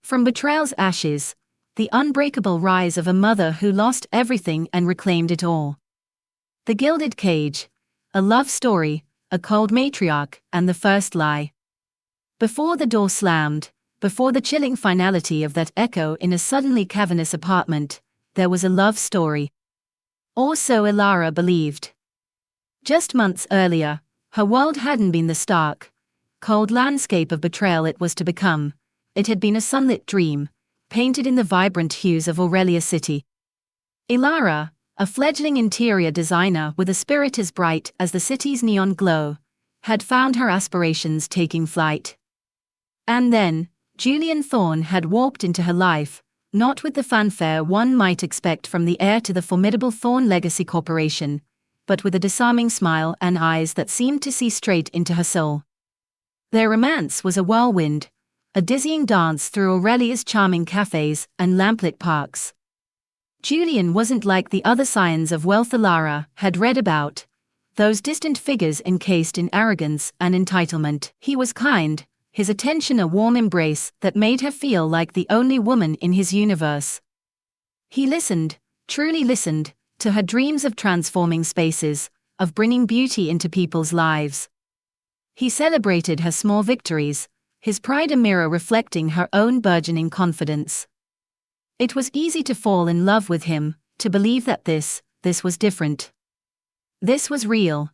From betrayal's ashes, the unbreakable rise of a mother who lost everything and reclaimed it all. The Gilded Cage, a love story, a cold matriarch, and the first lie. Before the door slammed, before the chilling finality of that echo in a suddenly cavernous apartment, there was a love story. Or so Ilara believed. Just months earlier, her world hadn't been the stark, cold landscape of betrayal it was to become. It had been a sunlit dream, painted in the vibrant hues of Aurelia City. Ilara, a fledgling interior designer with a spirit as bright as the city's neon glow, had found her aspirations taking flight. And then, Julian Thorne had warped into her life, not with the fanfare one might expect from the heir to the formidable Thorne Legacy Corporation, but with a disarming smile and eyes that seemed to see straight into her soul. Their romance was a whirlwind, a dizzying dance through Aurelia's charming cafes and lamplit parks. Julian wasn't like the other scions of wealth Ilara had read about, those distant figures encased in arrogance and entitlement. He was kind, his attention a warm embrace that made her feel like the only woman in his universe. He listened, truly listened, to her dreams of transforming spaces, of bringing beauty into people's lives. He celebrated her small victories, his pride a mirror reflecting her own burgeoning confidence. It was easy to fall in love with him, to believe that this was different. This was real.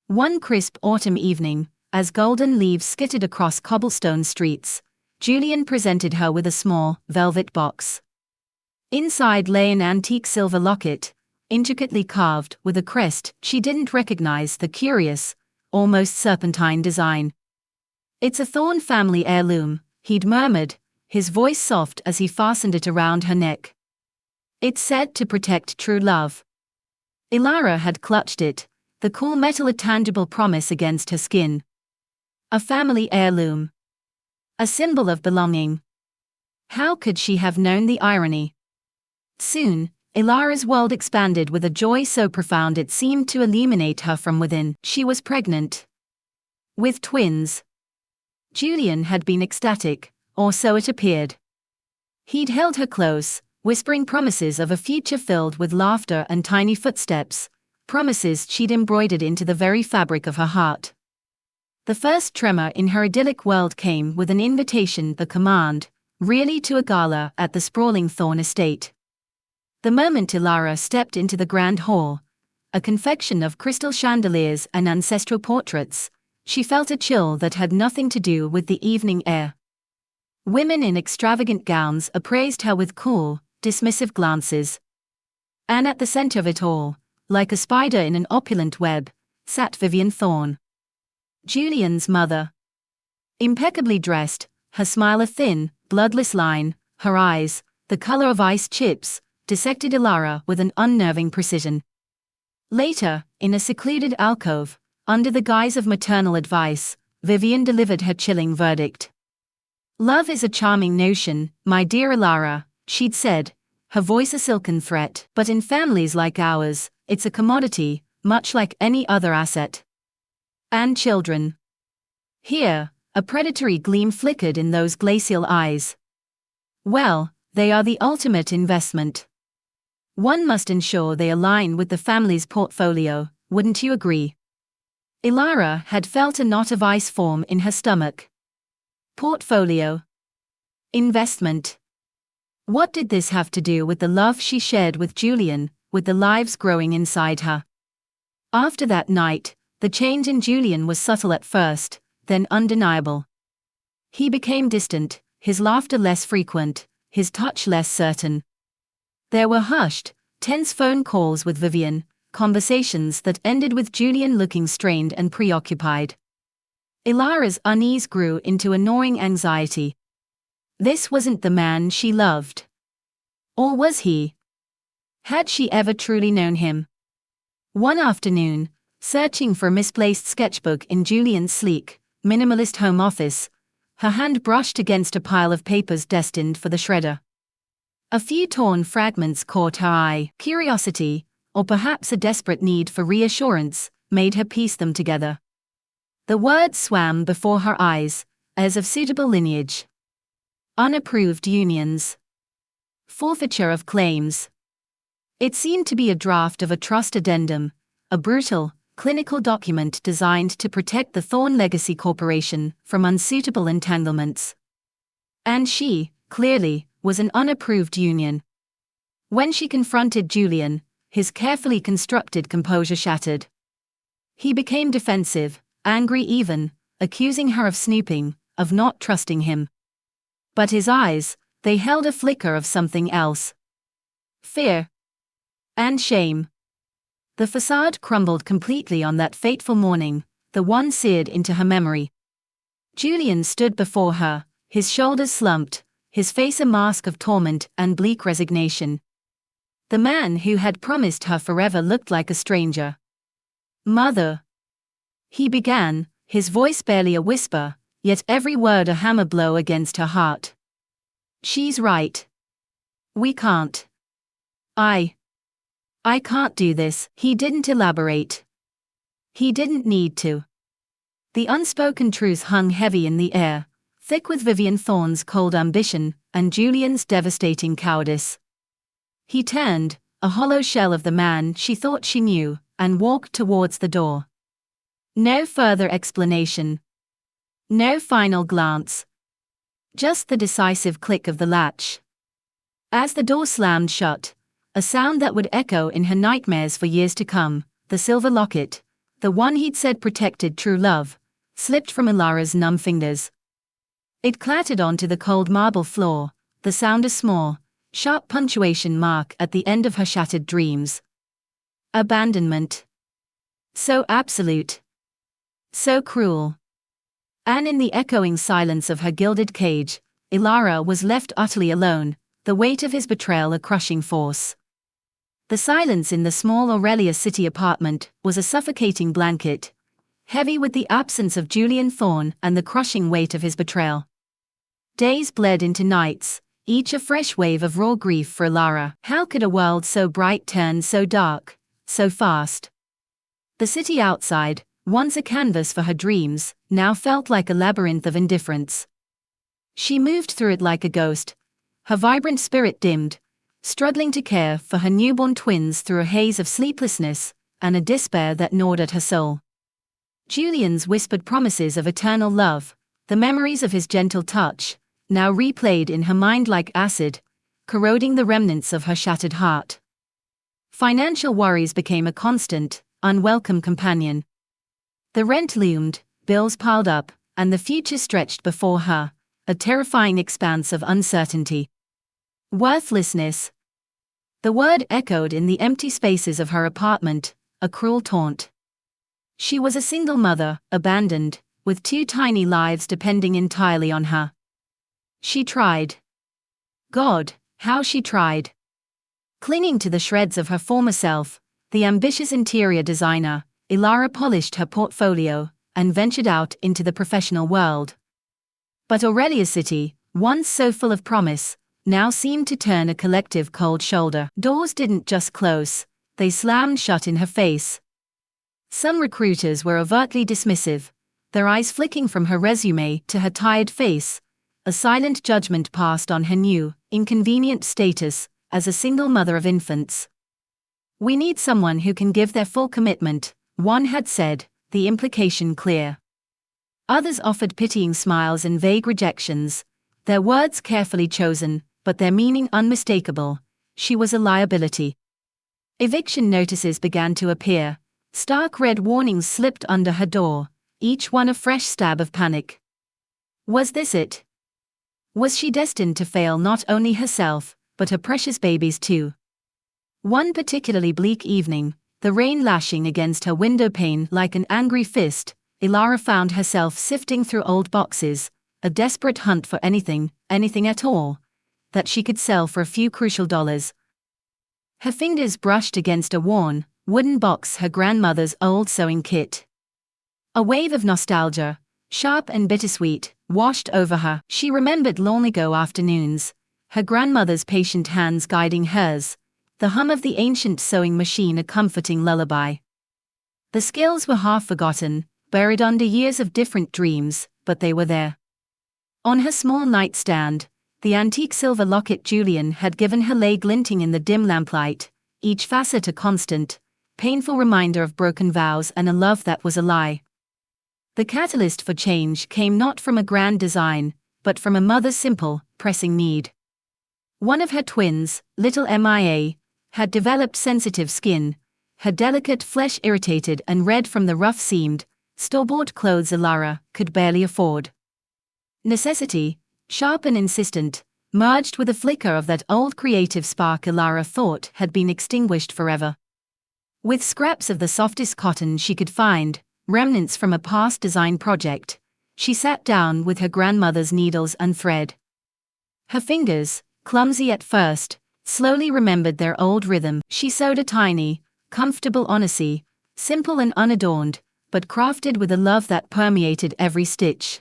One crisp autumn evening, as golden leaves skittered across cobblestone streets, Julian presented her with a small, velvet box. Inside lay an antique silver locket, intricately carved with a crest she didn't recognize the curious, almost serpentine design. "It's a Thorne family heirloom," he'd murmured, his voice soft as he fastened it around her neck. "It's said to protect true love." Ilara had clutched it, the cool metal a tangible promise against her skin. A family heirloom. A symbol of belonging. How could she have known the irony? Soon, Ilara's world expanded with a joy so profound it seemed to illuminate her from within. She was pregnant. With twins. Julian had been ecstatic, or so it appeared. He'd held her close, whispering promises of a future filled with laughter and tiny footsteps, promises she'd embroidered into the very fabric of her heart. The first tremor in her idyllic world came with an invitation, the command, really to a gala at the sprawling Thorne estate. The moment Ilara stepped into the grand hall, a confection of crystal chandeliers and ancestral portraits, she felt a chill that had nothing to do with the evening air. Women in extravagant gowns appraised her with cool, dismissive glances. And at the center of it all, like a spider in an opulent web, sat Vivian Thorne, Julian's mother. Impeccably dressed, her smile a thin, bloodless line, her eyes, the color of ice chips, dissected Ilara with an unnerving precision. Later, in a secluded alcove, under the guise of maternal advice, Vivian delivered her chilling verdict. "Love is a charming notion, my dear Ilara," she'd said, her voice a silken threat. "But in families like ours, it's a commodity, much like any other asset. And children." Here, a predatory gleam flickered in those glacial eyes. "Well, they are the ultimate investment. One must ensure they align with the family's portfolio, wouldn't you agree?" Ilara had felt a knot of ice form in her stomach. Portfolio. Investment. What did this have to do with the love she shared with Julian, with the lives growing inside her? After that night, the change in Julian was subtle at first, then undeniable. He became distant, his laughter less frequent, his touch less certain. There were hushed, tense phone calls with Vivian, conversations that ended with Julian looking strained and preoccupied. Ilara's unease grew into a gnawing anxiety. This wasn't the man she loved. Or was he? Had she ever truly known him? One afternoon, searching for a misplaced sketchbook in Julian's sleek, minimalist home office, her hand brushed against a pile of papers destined for the shredder. A few torn fragments caught her eye. Curiosity, or perhaps a desperate need for reassurance, made her piece them together. The words swam before her eyes, as of suitable lineage. Unapproved unions. Forfeiture of claims. It seemed to be a draft of a trust addendum, a brutal, clinical document designed to protect the Thorn Legacy Corporation from unsuitable entanglements. And she, clearly, was an unapproved union. When she confronted Julian, his carefully constructed composure shattered. He became defensive, angry even, accusing her of snooping, of not trusting him. But his eyes, they held a flicker of something else. Fear. And shame. The facade crumbled completely on that fateful morning, the one seared into her memory. Julian stood before her, his shoulders slumped, his face a mask of torment and bleak resignation. The man who had promised her forever looked like a stranger. "Mother," he began, his voice barely a whisper, yet every word a hammer blow against her heart. "She's right. We can't. I can't do this." He didn't elaborate. He didn't need to. The unspoken truth hung heavy in the air, thick with Vivian Thorne's cold ambition and Julian's devastating cowardice. He turned, a hollow shell of the man she thought she knew, and walked towards the door. No further explanation. No final glance. Just the decisive click of the latch. As the door slammed shut, a sound that would echo in her nightmares for years to come, the silver locket, the one he'd said protected true love, slipped from Ilara's numb fingers. It clattered onto the cold marble floor, the sound a small, sharp punctuation mark at the end of her shattered dreams. Abandonment. So absolute. So cruel. And in the echoing silence of her gilded cage, Ilara was left utterly alone, the weight of his betrayal a crushing force. The silence in the small Aurelia City apartment was a suffocating blanket, heavy with the absence of Julian Thorne and the crushing weight of his betrayal. Days bled into nights, each a fresh wave of raw grief for Ilara. How could a world so bright turn so dark, so fast? The city outside, once a canvas for her dreams, now felt like a labyrinth of indifference. She moved through it like a ghost, her vibrant spirit dimmed, struggling to care for her newborn twins through a haze of sleeplessness and a despair that gnawed at her soul. Julian's whispered promises of eternal love, the memories of his gentle touch, now replayed in her mind like acid, corroding the remnants of her shattered heart. Financial worries became a constant, unwelcome companion. The rent loomed, bills piled up, and the future stretched before her, a terrifying expanse of uncertainty. Worthlessness. The word echoed in the empty spaces of her apartment, a cruel taunt. She was a single mother, abandoned, with two tiny lives depending entirely on her. She tried. God, how she tried. Clinging to the shreds of her former self, the ambitious interior designer, Ilara polished her portfolio and ventured out into the professional world. But Aurelia City, once so full of promise, now seemed to turn a collective cold shoulder. Doors didn't just close, they slammed shut in her face. Some recruiters were overtly dismissive, their eyes flicking from her resume to her tired face, a silent judgment passed on her new, inconvenient status as a single mother of infants. "We need someone who can give their full commitment," one had said, the implication clear. Others offered pitying smiles and vague rejections, their words carefully chosen, but their meaning unmistakable. She was a liability. Eviction notices began to appear, stark red warnings slipped under her door, each one a fresh stab of panic. Was this it? Was she destined to fail not only herself, but her precious babies too? One particularly bleak evening, the rain lashing against her window pane like an angry fist, Ilara found herself sifting through old boxes, a desperate hunt for anything at all, that she could sell for a few crucial dollars. Her fingers brushed against a worn, wooden box, her grandmother's old sewing kit. A wave of nostalgia, sharp and bittersweet, washed over her. She remembered long-ago afternoons, her grandmother's patient hands guiding hers, the hum of the ancient sewing machine a comforting lullaby. The skills were half forgotten, buried under years of different dreams, but they were there. On her small nightstand, The antique silver locket Julian had given her lay glinting in the dim lamplight, each facet a constant, painful reminder of broken vows and a love that was a lie. The catalyst for change came not from a grand design, but from a mother's simple, pressing need. One of her twins, little Mia, had developed sensitive skin, her delicate flesh irritated and red from the rough-seamed, store-bought clothes Ilara could barely afford. Necessity, sharp and insistent, merged with a flicker of that old creative spark Ilara thought had been extinguished forever. With scraps of the softest cotton she could find, remnants from a past design project, she sat down with her grandmother's needles and thread. Her fingers, clumsy at first, slowly remembered their old rhythm. She sewed a tiny, comfortable Odyssey, simple and unadorned, but crafted with a love that permeated every stitch.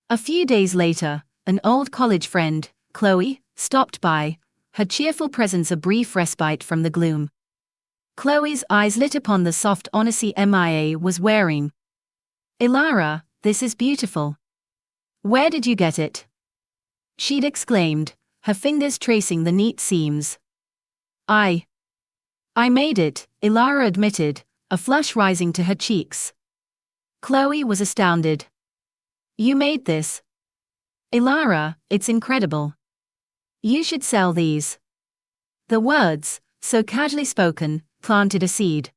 A few days later, an old college friend, Chloe, stopped by, her cheerful presence a brief respite from the gloom. Chloe's eyes lit upon the soft Odyssey Mia was wearing. "Ilara, this is beautiful. Where did you get it?" she'd exclaimed, her fingers tracing the neat seams. I made it," Ilara admitted, a flush rising to her cheeks. Chloe was astounded. "You made this?" "Ilara, it's incredible. You should sell these." The words, so casually spoken, planted a seed.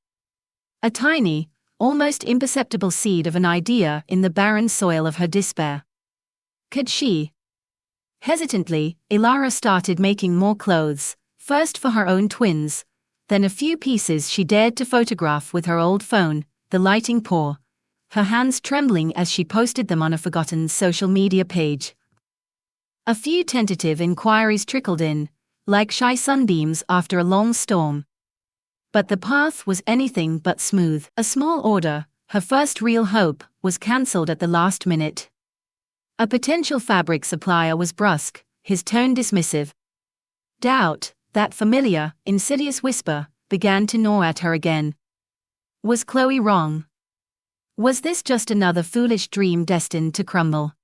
A tiny, almost imperceptible seed of an idea in the barren soil of her despair. Could she? Hesitantly, Ilara started making more clothes, first for her own twins, then a few pieces she dared to photograph with her old phone, the lighting poor, her hands trembling as she posted them on a forgotten social media page. A few tentative inquiries trickled in, like shy sunbeams after a long storm. But the path was anything but smooth. A small order, her first real hope, was cancelled at the last minute. A potential fabric supplier was brusque, his tone dismissive. Doubt, that familiar, insidious whisper, began to gnaw at her again. Was Chloe wrong? Was this just another foolish dream destined to crumble?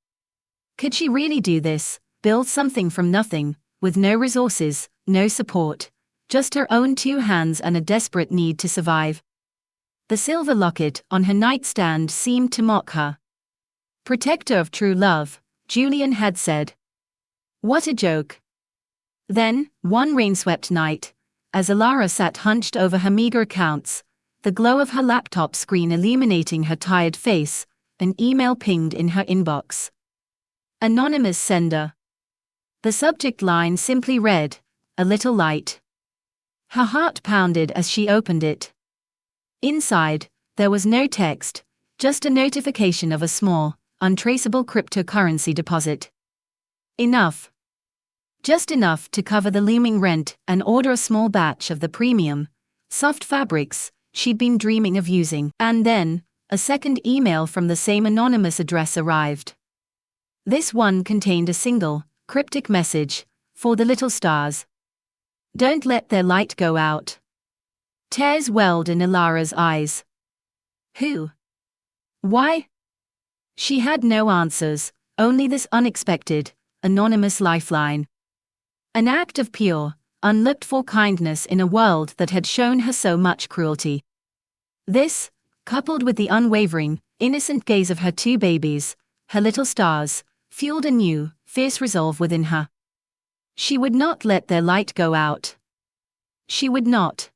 Could she really do this, build something from nothing, with no resources, no support, just her own two hands and a desperate need to survive? The silver locket on her nightstand seemed to mock her. Protector of true love, Julian had said. What a joke. Then, one rain-swept night, as Ilara sat hunched over her meager accounts, the glow of her laptop screen illuminating her tired face, an email pinged in her inbox. Anonymous sender. The subject line simply read, "A little light." Her heart pounded as she opened it. Inside, there was no text, just a notification of a small, untraceable cryptocurrency deposit. Enough. Just enough to cover the looming rent and order a small batch of the premium, soft fabrics she'd been dreaming of using. And then, a second email from the same anonymous address arrived. This one contained a single, cryptic message, for the little stars. Don't let their light go out. Tears welled in Ilara's eyes. Who? Why? She had no answers, only this unexpected, anonymous lifeline. An act of pure, unlooked-for kindness in a world that had shown her so much cruelty. This, coupled with the unwavering, innocent gaze of her two babies, her little stars, fueled a new, fierce resolve within her. She would not let their light go out. She would not.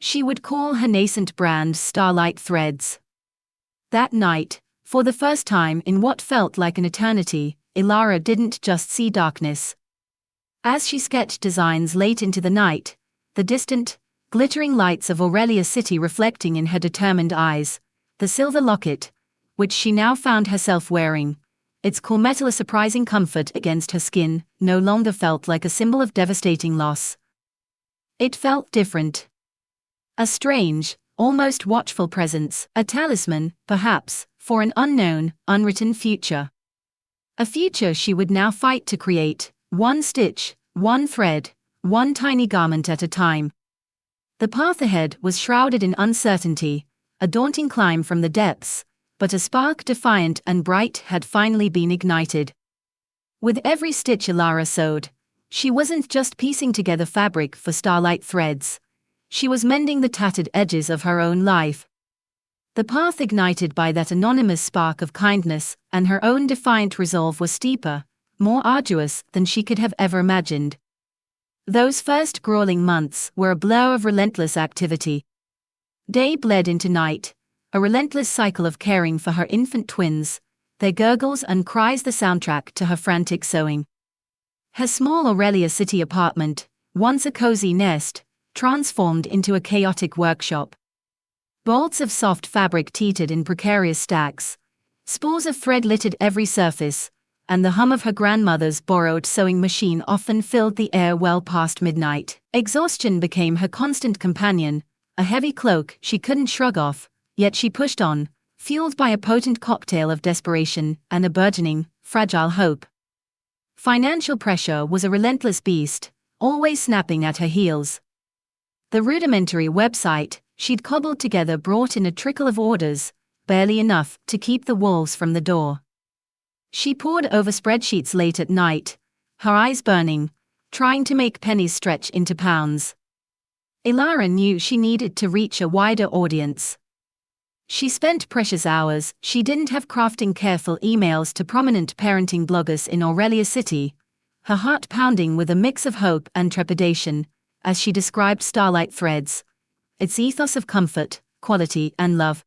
She would call her nascent brand Starlight Threads. That night, for the first time in what felt like an eternity, Ilara didn't just see darkness. As she sketched designs late into the night, the distant, glittering lights of Aurelia City reflecting in her determined eyes, the silver locket, which she now found herself wearing, its cool metal a surprising comfort against her skin, no longer felt like a symbol of devastating loss. It felt different. A strange, almost watchful presence, a talisman, perhaps, for an unknown, unwritten future. A future she would now fight to create, one stitch, one thread, one tiny garment at a time. The path ahead was shrouded in uncertainty, a daunting climb from the depths, but a spark defiant and bright had finally been ignited. With every stitch Ilara sewed, she wasn't just piecing together fabric for Starlight Threads. She was mending the tattered edges of her own life. The path ignited by that anonymous spark of kindness and her own defiant resolve was steeper, more arduous than she could have ever imagined. Those first grueling months were a blur of relentless activity. Day bled into night, a relentless cycle of caring for her infant twins, their gurgles and cries the soundtrack to her frantic sewing. Her small Aurelia City apartment, once a cozy nest, transformed into a chaotic workshop. Bolts of soft fabric teetered in precarious stacks, spools of thread littered every surface, and the hum of her grandmother's borrowed sewing machine often filled the air well past midnight. Exhaustion became her constant companion, a heavy cloak she couldn't shrug off, yet she pushed on, fueled by a potent cocktail of desperation and a burgeoning, fragile hope. Financial pressure was a relentless beast, always snapping at her heels. The rudimentary website she'd cobbled together brought in a trickle of orders, barely enough to keep the wolves from the door. She pored over spreadsheets late at night, her eyes burning, trying to make pennies stretch into pounds. Ilara knew she needed to reach a wider audience. She spent precious hours she didn't have crafting careful emails to prominent parenting bloggers in Aurelia City, her heart pounding with a mix of hope and trepidation, as she described Starlight Threads, its ethos of comfort, quality, and love.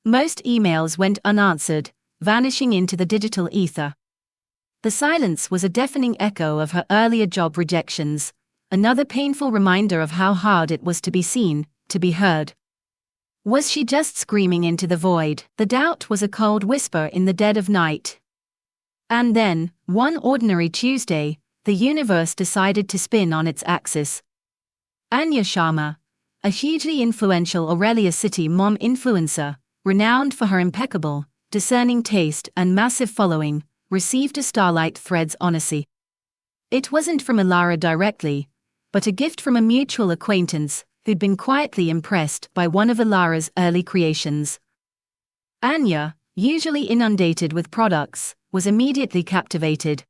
Most emails went unanswered, vanishing into the digital ether. The silence was a deafening echo of her earlier job rejections, another painful reminder of how hard it was to be seen, to be heard. Was she just screaming into the void? The doubt was a cold whisper in the dead of night. And then, one ordinary Tuesday, the universe decided to spin on its axis. Anya Sharma, a hugely influential Aurelia City mom influencer, renowned for her impeccable, discerning taste and massive following, received a Starlight Threads honesty. It wasn't from Ilara directly, but a gift from a mutual acquaintance who'd been quietly impressed by one of Ilara's early creations. Anya, usually inundated with products, was immediately captivated.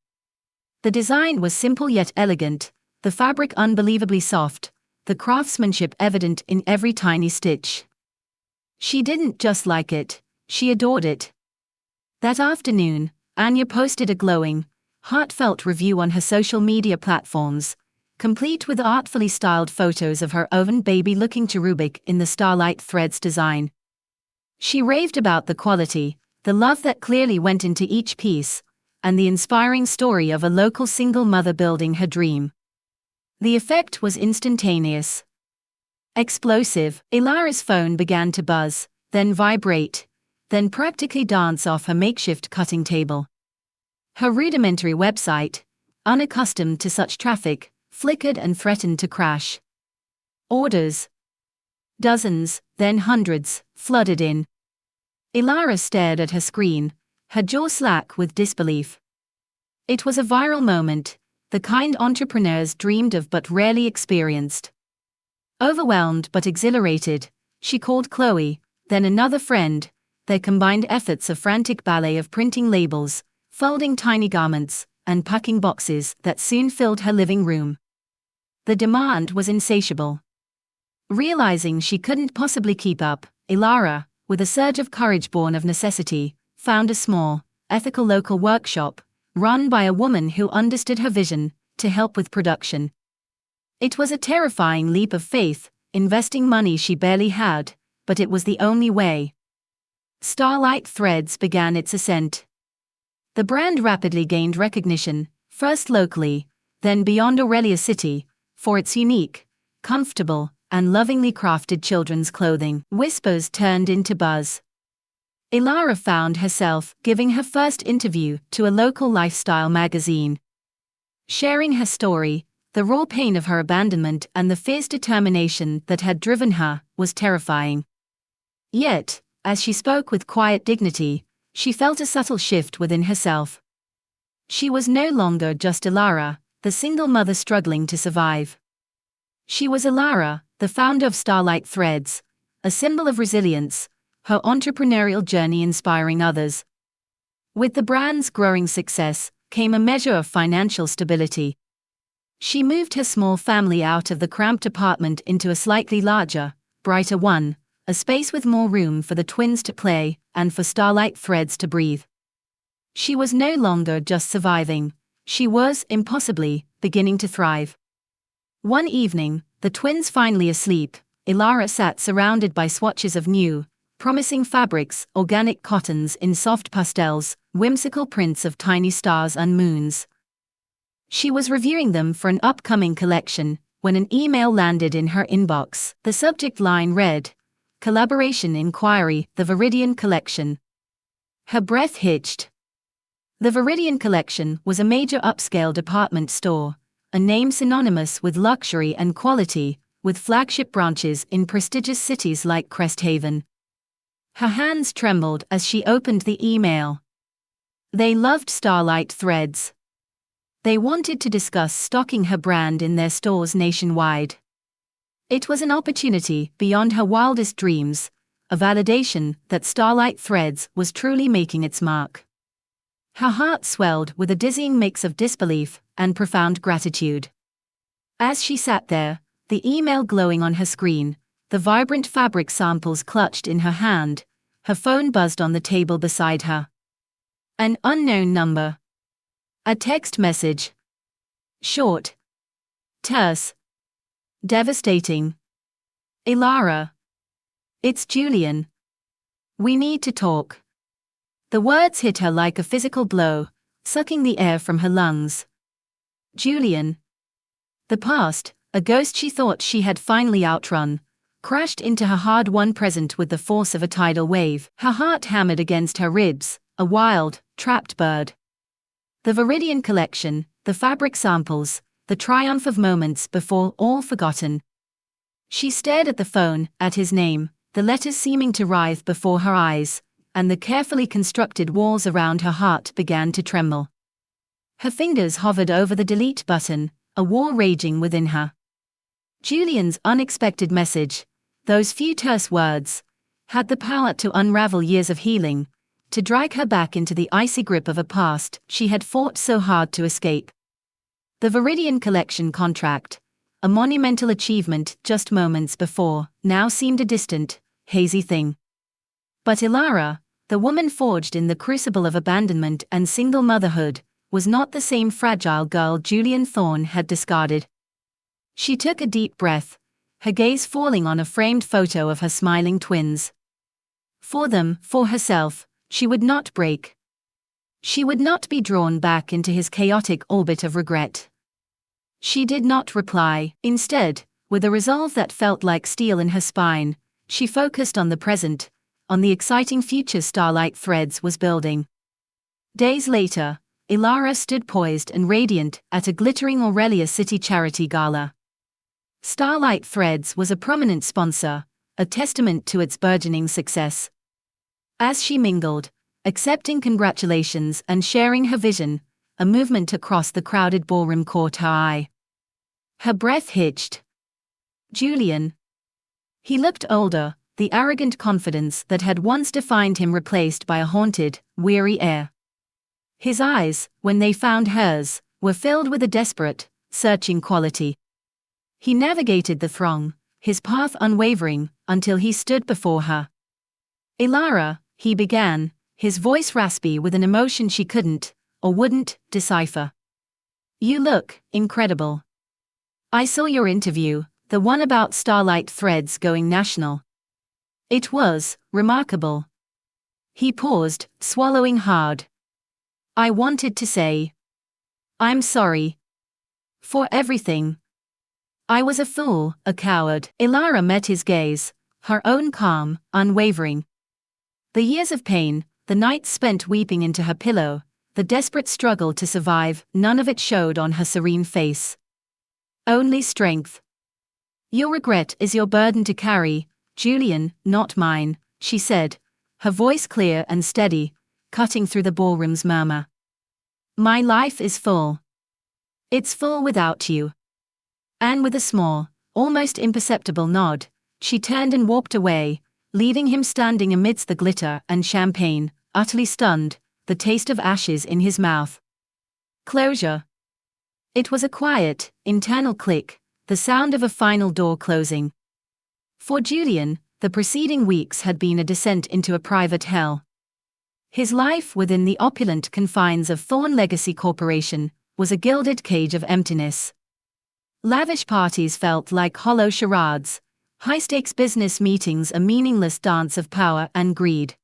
The design was simple yet elegant, the fabric unbelievably soft, the craftsmanship evident in every tiny stitch. She didn't just like it, she adored it. That afternoon, Anya posted a glowing, heartfelt review on her social media platforms, complete with artfully styled photos of her oven baby looking cherubic in the Starlight Threads design. She raved about the quality, the love that clearly went into each piece, and the inspiring story of a local single mother building her dream. The effect was instantaneous. Explosive, Ilara's phone began to buzz, then vibrate, then practically dance off her makeshift cutting table. Her rudimentary website, unaccustomed to such traffic, flickered and threatened to crash. Orders, dozens, then hundreds, flooded in. Ilara stared at her screen, her jaw slack with disbelief. It was a viral moment, the kind entrepreneurs dreamed of but rarely experienced. Overwhelmed but exhilarated, she called Chloe, then another friend, their combined efforts a frantic ballet of printing labels, folding tiny garments, and packing boxes that soon filled her living room. The demand was insatiable. Realizing she couldn't possibly keep up, Ilara, with a surge of courage born of necessity, found a small, ethical local workshop, run by a woman who understood her vision, to help with production. It was a terrifying leap of faith, investing money she barely had, but it was the only way. Starlight Threads began its ascent. The brand rapidly gained recognition, first locally, then beyond Aurelia City, for its unique, comfortable, and lovingly crafted children's clothing. Whispers turned into buzz. Ilara found herself giving her first interview to a local lifestyle magazine. Sharing her story, the raw pain of her abandonment and the fierce determination that had driven her, was terrifying. Yet, as she spoke with quiet dignity, she felt a subtle shift within herself. She was no longer just Ilara, the single mother struggling to survive. She was Ilara, the founder of Starlight Threads, a symbol of resilience, her entrepreneurial journey inspiring others. With the brand's growing success, came a measure of financial stability. She moved her small family out of the cramped apartment into a slightly larger, brighter one, a space with more room for the twins to play and for Starlight Threads to breathe. She was no longer just surviving, she was, impossibly, beginning to thrive. One evening, the twins finally asleep, Ilara sat surrounded by swatches of new, promising fabrics, organic cottons in soft pastels, whimsical prints of tiny stars and moons. She was reviewing them for an upcoming collection when an email landed in her inbox. The subject line read, "Collaboration Inquiry, the Viridian Collection." Her breath hitched. The Viridian Collection was a major upscale department store, a name synonymous with luxury and quality, with flagship branches in prestigious cities like Cresthaven. Her hands trembled as she opened the email. They loved Starlight Threads. They wanted to discuss stocking her brand in their stores nationwide. It was an opportunity beyond her wildest dreams, a validation that Starlight Threads was truly making its mark. Her heart swelled with a dizzying mix of disbelief and profound gratitude. As she sat there, the email glowing on her screen, the vibrant fabric samples clutched in her hand, her phone buzzed on the table beside her. An unknown number. A text message. Short. Terse. Devastating. Ilara. It's Julian. We need to talk. The words hit her like a physical blow, sucking the air from her lungs. Julian. The past, a ghost she thought she had finally outrun, crashed into her hard-won present with the force of a tidal wave. Her heart hammered against her ribs, a wild, trapped bird. The Viridian Collection, the fabric samples, the triumph of moments before all forgotten. She stared at the phone, at his name, the letters seeming to writhe before her eyes, and the carefully constructed walls around her heart began to tremble. Her fingers hovered over the delete button, a war raging within her. Julian's unexpected message, those few terse words, had the power to unravel years of healing, to drag her back into the icy grip of a past she had fought so hard to escape. The Viridian Collection contract, a monumental achievement just moments before, now seemed a distant, hazy thing. But Ilara, the woman forged in the crucible of abandonment and single motherhood, was not the same fragile girl Julian Thorne had discarded. She took a deep breath, her gaze falling on a framed photo of her smiling twins. For them, for herself, she would not break. She would not be drawn back into his chaotic orbit of regret. She did not reply. Instead, with a resolve that felt like steel in her spine, she focused on the present, on the exciting future Starlight Threads was building. Days later, Ilara stood poised and radiant at a glittering Aurelia City charity gala. Starlight Threads was a prominent sponsor, a testament to its burgeoning success. As she mingled, accepting congratulations and sharing her vision, a movement across the crowded ballroom caught her eye. Her breath hitched. Julian. He looked older, the arrogant confidence that had once defined him replaced by a haunted, weary air. His eyes, when they found hers, were filled with a desperate, searching quality. He navigated the throng, his path unwavering, until he stood before her. Ilara, he began, his voice raspy with an emotion she couldn't, or wouldn't, decipher. You look incredible. I saw your interview, the one about Starlight Threads going national. It was remarkable. He paused, swallowing hard. I wanted to say, I'm sorry. For everything. I was a fool, a coward. Ilara met his gaze, her own calm, unwavering. The years of pain, the nights spent weeping into her pillow, the desperate struggle to survive, none of it showed on her serene face. Only strength. Your regret is your burden to carry, Julian, not mine, she said, her voice clear and steady, cutting through the ballroom's murmur. My life is full. It's full without you. And with a small, almost imperceptible nod, she turned and walked away, leaving him standing amidst the glitter and champagne, utterly stunned, the taste of ashes in his mouth. Closure. It was a quiet, internal click, the sound of a final door closing. For Julian, the preceding weeks had been a descent into a private hell. His life within the opulent confines of Thorn Legacy Corporation was a gilded cage of emptiness. Lavish parties felt like hollow charades, high-stakes business meetings a meaningless dance of power and greed.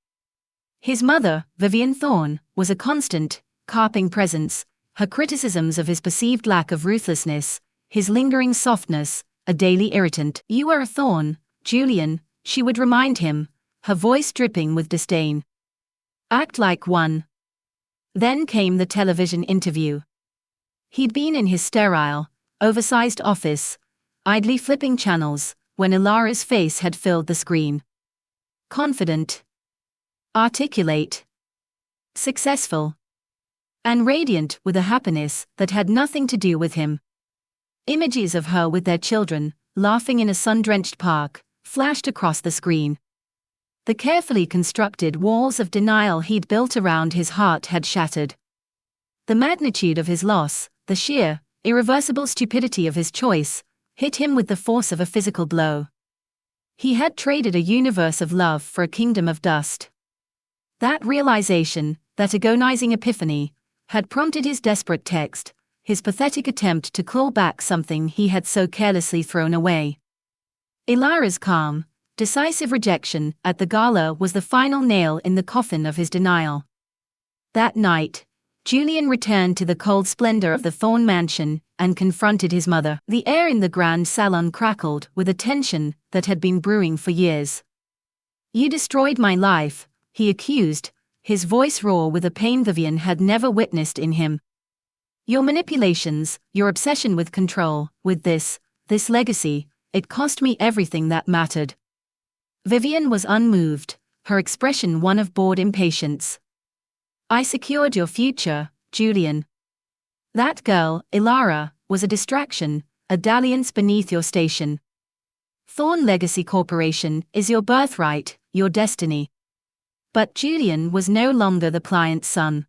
His mother, Vivian Thorn, was a constant, carping presence, her criticisms of his perceived lack of ruthlessness, his lingering softness, a daily irritant. "You are a thorn, Julian," she would remind him, her voice dripping with disdain. "Act like one." Then came the television interview. He'd been in his sterile, oversized office, idly flipping channels, when Ilara's face had filled the screen. Confident, articulate, successful, and radiant with a happiness that had nothing to do with him. Images of her with their children, laughing in a sun-drenched park, flashed across the screen. The carefully constructed walls of denial he'd built around his heart had shattered. The magnitude of his loss, the sheer, irreversible stupidity of his choice, hit him with the force of a physical blow. He had traded a universe of love for a kingdom of dust. That realization, that agonizing epiphany, had prompted his desperate text, his pathetic attempt to claw back something he had so carelessly thrown away. Ilara's calm, decisive rejection at the gala was the final nail in the coffin of his denial. That night, Julian returned to the cold splendor of the Thorn mansion and confronted his mother. The air in the grand salon crackled with a tension that had been brewing for years. "You destroyed my life," he accused, his voice raw with a pain Vivian had never witnessed in him. "Your manipulations, your obsession with control, with this legacy, it cost me everything that mattered." Vivian was unmoved, her expression one of bored impatience. "I secured your future, Julian. That girl, Ilara, was a distraction, a dalliance beneath your station. Thorn Legacy Corporation is your birthright, your destiny." But Julian was no longer the pliant son.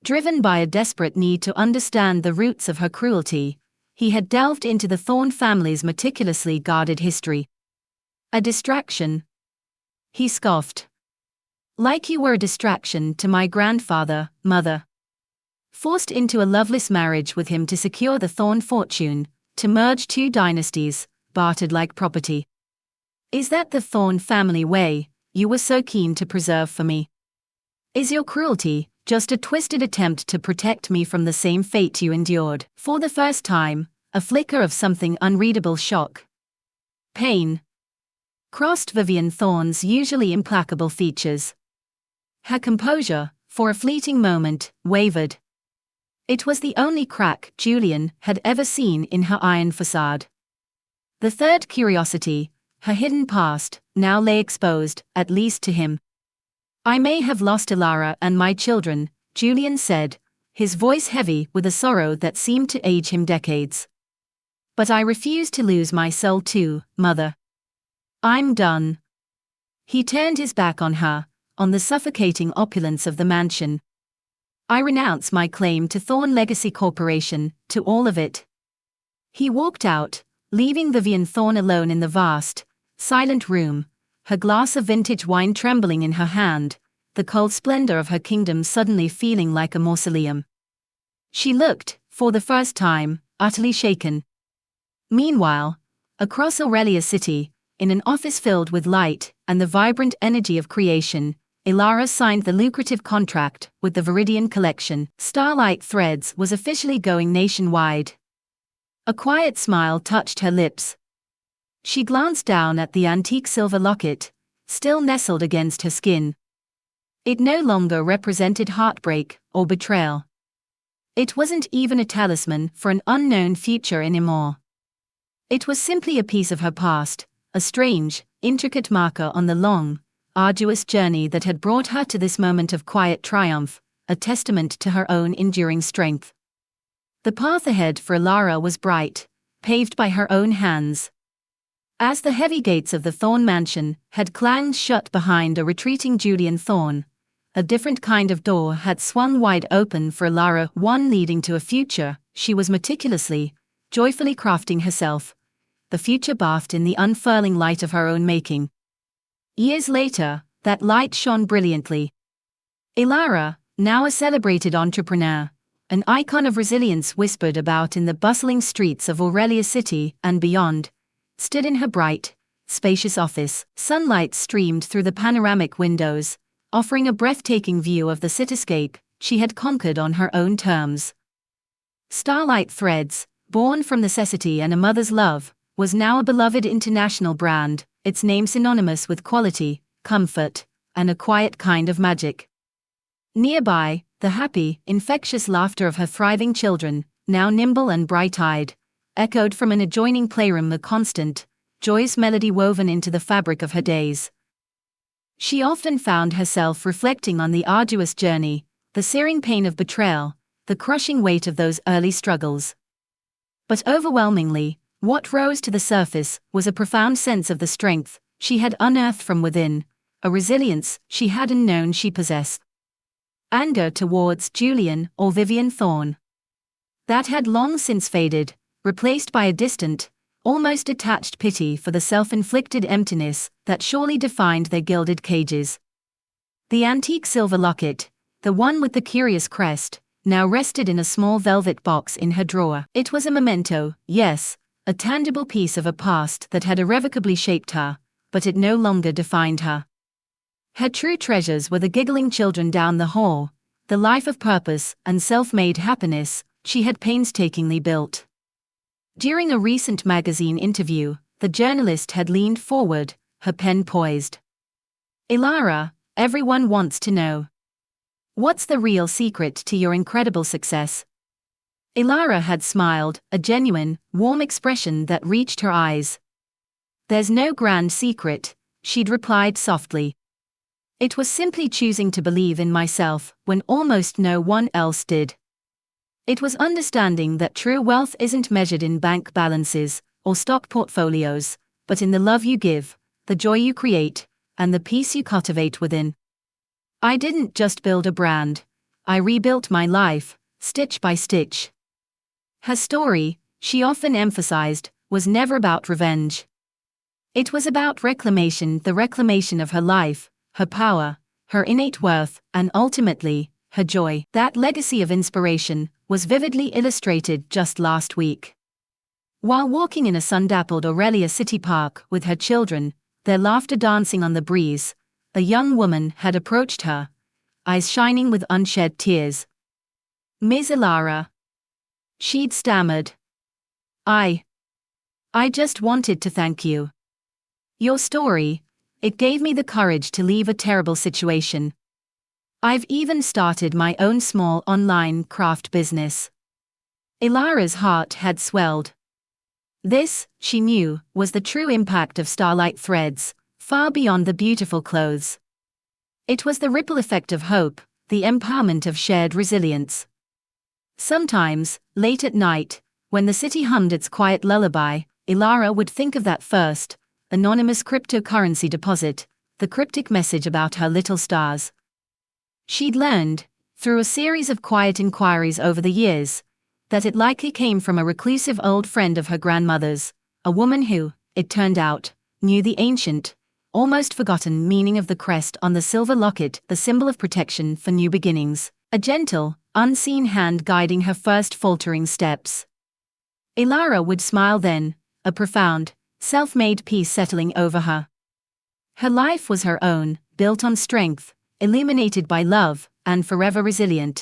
Driven by a desperate need to understand the roots of her cruelty, he had delved into the Thorn family's meticulously guarded history. "A distraction?" he scoffed. "Like you were a distraction to my grandfather, mother. Forced into a loveless marriage with him to secure the Thorn fortune, to merge two dynasties, bartered like property. Is that the Thorn family way you were so keen to preserve for me? Is your cruelty just a twisted attempt to protect me from the same fate you endured?" For the first time, a flicker of something unreadable shock, pain, crossed Vivian Thorn's usually implacable features. Her composure, for a fleeting moment, wavered. It was the only crack Julian had ever seen in her iron facade. The third curiosity, her hidden past, now lay exposed, at least to him. "I may have lost Ilara and my children," Julian said, his voice heavy with a sorrow that seemed to age him decades. "But I refuse to lose my soul too, Mother. I'm done." He turned his back on her, on the suffocating opulence of the mansion. "I renounce my claim to Thorn Legacy Corporation, to all of it." He walked out, leaving Vivian Thorn alone in the vast, silent room, her glass of vintage wine trembling in her hand, the cold splendor of her kingdom suddenly feeling like a mausoleum. She looked, for the first time, utterly shaken. Meanwhile, across Aurelia City, in an office filled with light and the vibrant energy of creation, Ilara signed the lucrative contract with the Viridian Collection. Starlight Threads was officially going nationwide. A quiet smile touched her lips. She glanced down at the antique silver locket, still nestled against her skin. It no longer represented heartbreak or betrayal. It wasn't even a talisman for an unknown future anymore. It was simply a piece of her past, a strange, intricate marker on the long, arduous journey that had brought her to this moment of quiet triumph, a testament to her own enduring strength. The path ahead for Ilara was bright, paved by her own hands. As the heavy gates of the Thorn mansion had clanged shut behind a retreating Julian Thorn, a different kind of door had swung wide open for Ilara, one leading to a future she was meticulously, joyfully crafting herself, the future bathed in the unfurling light of her own making. Years later, that light shone brilliantly. Ilara, now a celebrated entrepreneur, an icon of resilience whispered about in the bustling streets of Aurelia City and beyond, stood in her bright, spacious office. Sunlight streamed through the panoramic windows, offering a breathtaking view of the cityscape she had conquered on her own terms. Starlight Threads, born from necessity and a mother's love, was now a beloved international brand, its name synonymous with quality, comfort, and a quiet kind of magic. Nearby, the happy, infectious laughter of her thriving children, now nimble and bright-eyed, echoed from an adjoining playroom, a constant, joyous melody woven into the fabric of her days. She often found herself reflecting on the arduous journey, the searing pain of betrayal, the crushing weight of those early struggles. But overwhelmingly, what rose to the surface was a profound sense of the strength she had unearthed from within, a resilience she hadn't known she possessed. Anger towards Julian or Vivian Thorne. That had long since faded, replaced by a distant, almost detached pity for the self-inflicted emptiness that surely defined their gilded cages. The antique silver locket, the one with the curious crest, now rested in a small velvet box in her drawer. It was a memento, yes, a tangible piece of a past that had irrevocably shaped her, but it no longer defined her. Her true treasures were the giggling children down the hall, the life of purpose and self-made happiness she had painstakingly built. During a recent magazine interview, the journalist had leaned forward, her pen poised. "Ilara, everyone wants to know. What's the real secret to your incredible success?" Ilara had smiled, a genuine, warm expression that reached her eyes. "There's no grand secret," she'd replied softly. "It was simply choosing to believe in myself when almost no one else did. It was understanding that true wealth isn't measured in bank balances or stock portfolios, but in the love you give, the joy you create, and the peace you cultivate within. I didn't just build a brand, I rebuilt my life, stitch by stitch." Her story, she often emphasized, was never about revenge. It was about reclamation, the reclamation of her life, her power, her innate worth, and ultimately, her joy. That legacy of inspiration was vividly illustrated just last week. While walking in a sun-dappled Aurelia City Park with her children, their laughter dancing on the breeze, a young woman had approached her, eyes shining with unshed tears. "Ms. Ilara," she'd stammered. I just wanted to thank you. Your story, it gave me the courage to leave a terrible situation. I've even started my own small online craft business." Ilara's heart had swelled. This, she knew, was the true impact of Starlight Threads, far beyond the beautiful clothes. It was the ripple effect of hope, the empowerment of shared resilience. Sometimes, late at night, when the city hummed its quiet lullaby, Ilara would think of that first, anonymous cryptocurrency deposit, the cryptic message about her little stars. She'd learned, through a series of quiet inquiries over the years, that it likely came from a reclusive old friend of her grandmother's, a woman who, it turned out, knew the ancient, almost forgotten meaning of the crest on the silver locket, the symbol of protection for new beginnings, a gentle, unseen hand guiding her first faltering steps. Ilara would smile then, a profound, self-made peace settling over her. Her life was her own, built on strength, illuminated by love, and forever resilient.